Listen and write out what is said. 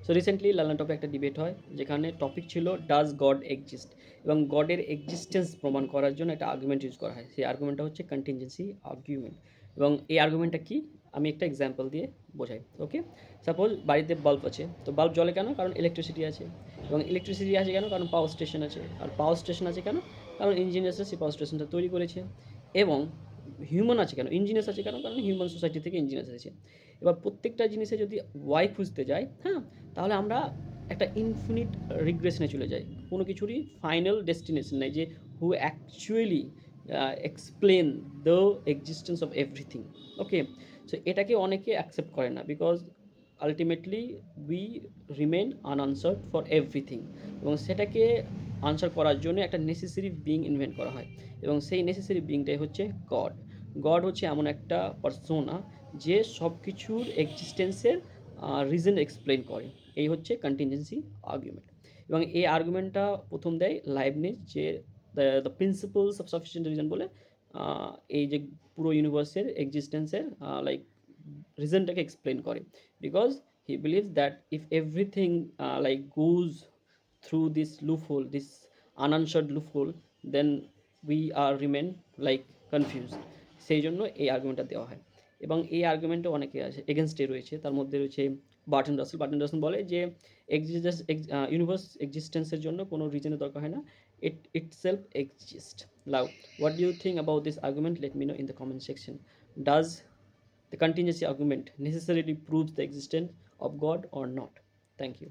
So recently learner টপে একটা debate হয়, যেখানে টপিক ছিল ডাজ গড এক্সিস্ট, এবং গডের এক্সিস্টেন্স প্রমাণ করার জন্য একটা আর্গুমেন্ট ইউজ করা হয়। সেই আর্গুমেন্টটা হচ্ছে কন্টিনজেন্সি আর্গুমেন্ট। এবং এই আর্গুমেন্টটা কি, আমি একটা এক্সাম্পল দিয়ে বোঝাই। ওকে, সাপোজ বাড়িতে বাল্ব আছে, তো বাল্ব জ্বলে কেন? কারণ ইলেকট্রিসিটি আছে। এবং ইলেকট্রিসিটি আছে কেন? কারণ পাওয়ার স্টেশন আছে। আর পাওয়ার স্টেশন আছে কেন? কারণ ইঞ্জিনিয়ার্সরা সেই পাওয়ার স্টেশনটা তৈরি করেছে। এবং হিউম্যান আছে কেন? ইঞ্জিনিয়ার্স আছে কেন? কারণ হিউম্যান সোসাইটি থেকে ইঞ্জিনিয়ার্স আছে। এবার প্রত্যেকটা জিনিসে যদি ওয়াই খুঁজতে যাই, হ্যাঁ, তাহলে আমরা একটা ইনফিনিট রিগ্রেশনে চলে যাই। কোনো কিছুরই ফাইনাল ডেস্টিনেশন নেই যে who actually explain the existence of everything. Okay, so এটাকে অনেকে অ্যাকসেপ্ট করে না, because ultimately we remain unanswered for everything. এবং সেটাকে আনসার করার জন্য একটা নেসেসারি বিং ইনভেন্ট করা হয়, এবং সেই নেসেসারি বিংটাই হচ্ছে গড। গড হচ্ছে এমন একটা পার্সোনা যে সব কিছুর এক্সিস্টেন্সের রিজন এক্সপ্লেন করে। এই হচ্ছে কন্টিনজেন্সি আর্গুমেন্ট। এবং এই আর্গুমেন্টটা প্রথম দেয় লাইবনিজ, যে the principles of sufficient reason বলে এই যে পুরো ইউনিভার্সের এক্সিস্টেন্সের লাইক রিজনটাকে এক্সপ্লেন করে। Because he believes that if everything like goes through this loophole, this unanswered loophole, then we are remain like confused. সেই জন্য এই আর্গুমেন্টটা দেওয়া হয়। এবং এই আর্গুমেন্টে অনেকে আছে এগেনস্টে রয়েছে, তার মধ্যে রয়েছে বার্টন রাসেল। বার্টন রাসেল বলে যে ইউনিভার্স এক্সিস্টেন্সের জন্য কোনো রিজনের দরকার হয় না, ইট self exist. Now, what do you think about this argument? Let me know in the comment section. Does the contingency argument necessarily proves the existence of God or not? Thank you.